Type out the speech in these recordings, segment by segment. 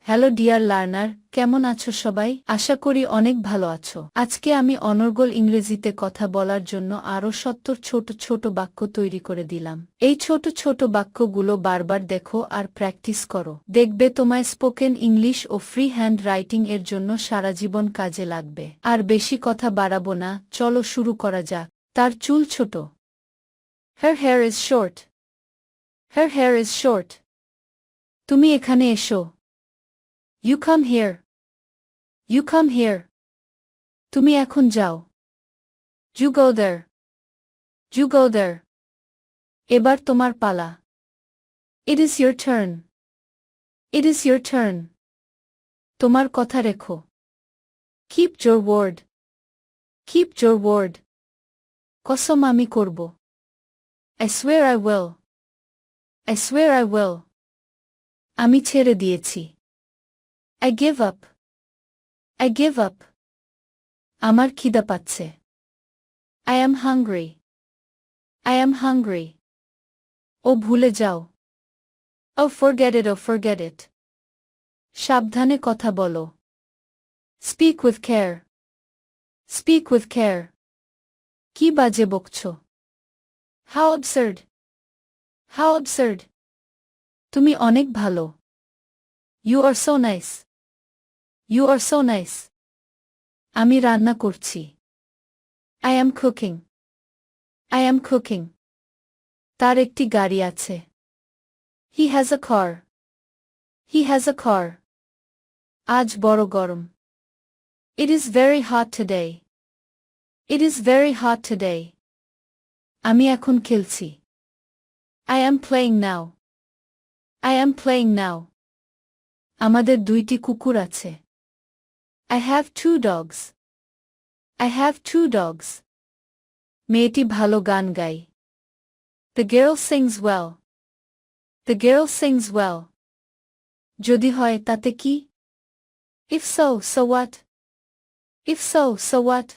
Hello dear learner, কেমন আছো সবাই? আশা করি অনেক ভালো আছো। আজকে আমি অনর্গল ইংরেজিতে কথা বলার জন্য আরও ৭০ ছোট ছোট বাক্য তৈরি করে দিলাম। এই ছোট ছোট বাক্যগুলো বারবার দেখো আর প্র্যাকটিস করো। দেখবে তোমায় স্পোকেন ইংলিশ ও ফ্রি হ্যান্ড রাইটিং এর জন্য সারা জীবন কাজে লাগবে। আর বেশি কথা বাড়াবো না, চলো শুরু করা যাক। তার চুল ছোট। Her hair is short. Her hair is short. তুমি এখানে এসো। You come here. You come here. তুমি এখন যাও। You go there. You go there. এবার তোমার পালা। It is your turn. It is your turn. তোমার কথা রেখো। Keep your word. Keep your word. কসম আমি করব। I swear I will. I swear I will. আমি ছেড়ে দিয়েছি। I give up. I give up. আমার খিদা পাচ্ছে। I am hungry. I am hungry. ও ভুলে যাও। Oh forget it, oh forget it. সাবধানে কথা বলো। Speak with care. Speak with care. কি বাজে বকছো? How absurd. How absurd. তুমি অনেক ভালো। You are so nice. You are so nice. আমি রান্না করছি। I am cooking. I am cooking. তার একটি গাড়ি আছে। He has a car. He has a car. আজ বড় গরম। It is very hot today. It is very hot today. আমি এখন খেলছি। I am playing now. I am playing now. আমাদের দুইটি কুকুর আছে। I have 2 dogs. I have 2 dogs. মেয়েটি ভালো গান গায়। The girl sings well. The girl sings well. যদি হয় তাতে কি? If so, so what? If so, so what?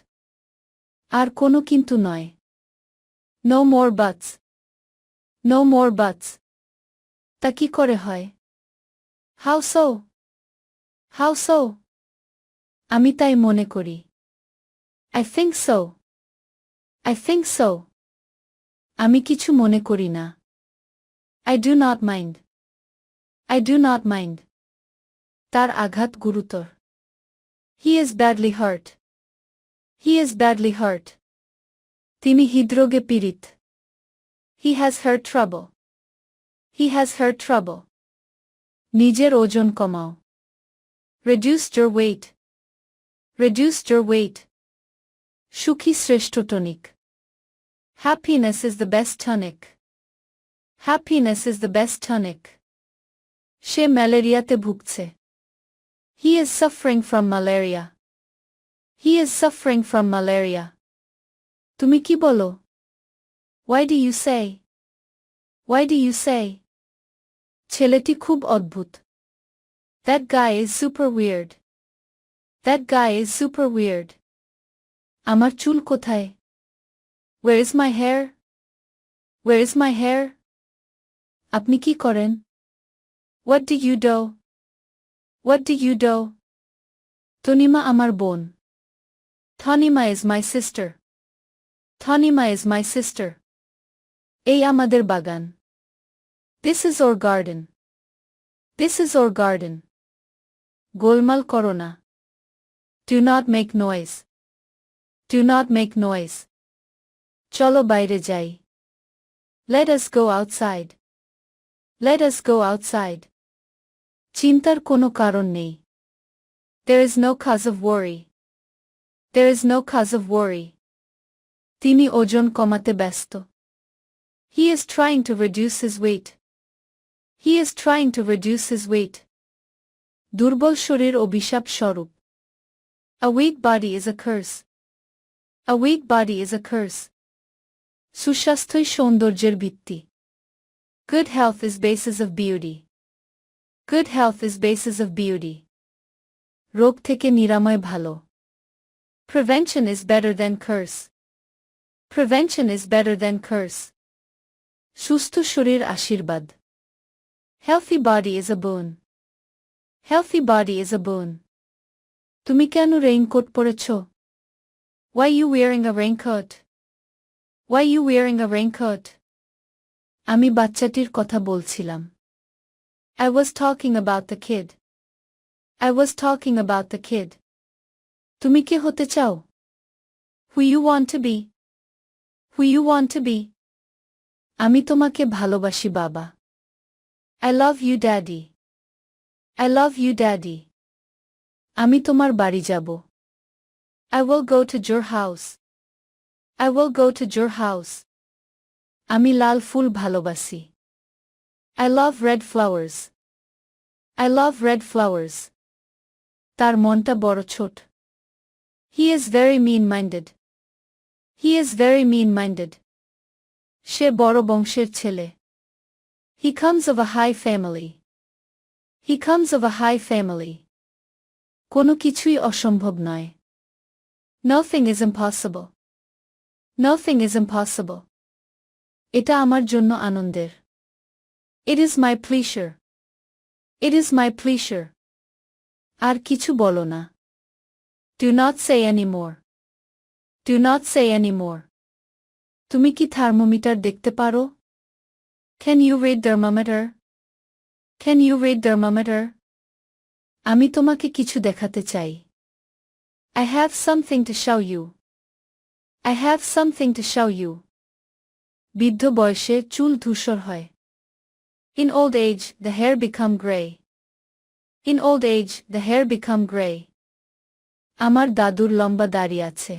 আর কোনো কিন্তু নয়। No more buts. No more buts. তা কি করে হয়? How so? How so? আমি তাই মনে করি। I think so. I think so. আমি কিছু মনে করি না। I do not mind. I do not mind. তার আঘাত গুরুতর। He is badly hurt. He is badly hurt. তিনি হৃদরোগে পীড়িত। He has heard trouble. He has heard trouble. নিজের ওজন কমাও। Reduce your weight. Reduce your weight. সুখী শ্রেষ্ঠ tonic. Happiness is the best tonic. Happiness is the best tonic. সে ম্যালেরিয়াতে ভুগছে। He is suffering from malaria. He is suffering from malaria. তুমি কি বলো? Why do you say? Why do you say? ছেলেটি খুব অদ্ভুত। That guy is super weird. That guy is super weird. আমার চুল কোথায়? Where is my hair? Where is my hair? আপনি কি করেন? What do you do? What do you do? Tanima আমার বোন। Tanima is my sister. Tanima is my sister. এই আমাদের বাগান। This is our garden. This is our garden. গোলমাল করো না। Do not make noise. Do not make noise. চলো বাইরে যাই। Let us go outside. Let us go outside. চিন্তার কোনো কারণ নেই। There is no cause of worry. There is no cause of worry. তিনি ওজন কমাতে ব্যস্ত। He is trying to reduce his weight. He is trying to reduce his weight. দুর্বল শরীর অভিশাপ স্বরূপ। A weak body is a curse. A weak body is a curse. সুস্বাস্থ্যই সৌন্দর্যের ভিত্তি। Good health is basis of beauty. Good health is basis of beauty. রোগ থেকে নিরাময় ভালো। Prevention is better than curse. Prevention is better than curse. সুস্থ শরীর আশীর্বাদ। Healthy body is a boon. Healthy body is a boon. তুমি কেন raincoat পরেছ? Why you wearing a raincoat? Why you wearing a raincoat? আমি বাচ্চাটির কথা বলছিলাম। I was talking about the kid. I was talking about the kid. তুমি কে হতে চাও? Who you want to be? Who you want to be? আমি তোমাকে ভালোবাসি বাবা। I love you daddy. I love you daddy. আমি তোমার বাড়ি যাব। I will go to your house. I will go to your house. আমি লাল ফুল ভালোবাসি। I love red flowers. I love red flowers. তার মনটা বড় ছোট। He is very mean-minded. He is very mean-minded. সে বড় বংশের ছেলে। He comes of a high family. He comes of a high family. কোনো কিছুই অসম্ভব নয়। Nothing is impossible. Nothing is impossible. এটা আমার জন্য আনন্দের। It is my pleasure. It is my pleasure. আর কিছু বলো না। Do not say any more. Do not say any more. তুমি কি থার্মোমিটার দেখতে পারো? Can you read thermometer? Can you read thermometer? আমি তোমাকে কিছু দেখাতে চাই। I have something to show you. I have something to show you. বৃদ্ধ বয়সে চুল ধূসর হয়। In old age, the hair become gray. In old age, the hair become gray. আমার দাদুর লম্বা দাড়ি আছে।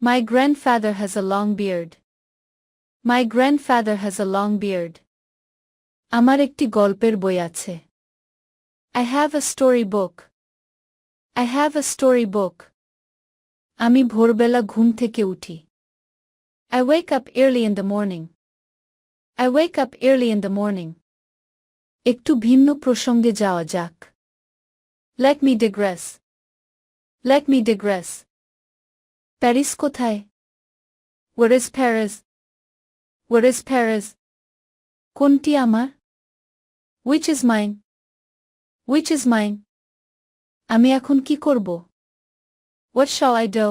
My grandfather has a long beard. My grandfather has a long beard. আমার একটি গল্পের বই আছে। I have a story book. I have a story book. আমি ভোরবেলা ঘুম থেকে উঠি। I wake up early in the morning. I wake up early in the morning. একটু ভিন্ন প্রসঙ্গে যাওয়া যাক। Let me digress. Let me digress. Paris কোথায়? Where is Paris? Where is Paris? কোনটি আমার? Which is mine? Which is mine? আমি এখন কি করব? What shall I do?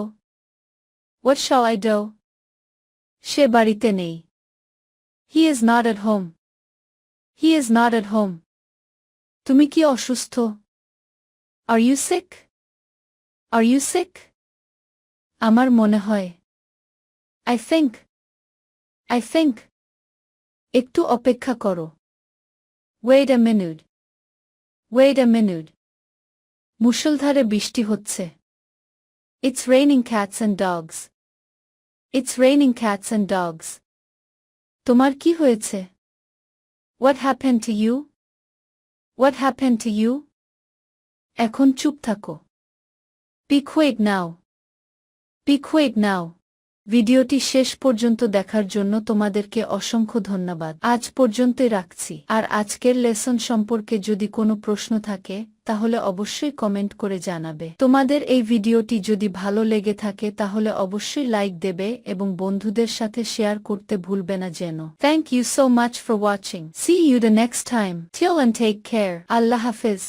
What shall I do? সে বাড়িতে নেই। He is not at home. He is not at home. তুমি কি অসুস্থ? Are you sick? Are you sick? আমার মনে হয়। I think. I think. একটু অপেক্ষা করো। Wait a minute. Wait a minute. মুষলধারে বৃষ্টি হচ্ছে। It's raining cats and dogs. It's raining cats and dogs. তোমার কি হয়েছে? What happened to you? What happened to you? এখন চুপ থাকো। Be quiet now. Be quiet now. ভিডিওটি শেষ পর্যন্ত দেখার জন্য তোমাদেরকে অসংখ্য ধন্যবাদ। আজ পর্যন্তই রাখছি। আর আজকের লেসন সম্পর্কে যদি কোনো প্রশ্ন থাকে তাহলে অবশ্যই কমেন্ট করে জানাবে। তোমাদের এই ভিডিওটি যদি ভালো লেগে থাকে তাহলে অবশ্যই লাইক দেবে এবং বন্ধুদের সাথে শেয়ার করতে ভুলবে না যেন। Thank you so much for watching. See you the next time. Till and take care. আল্লাহ হাফেজ।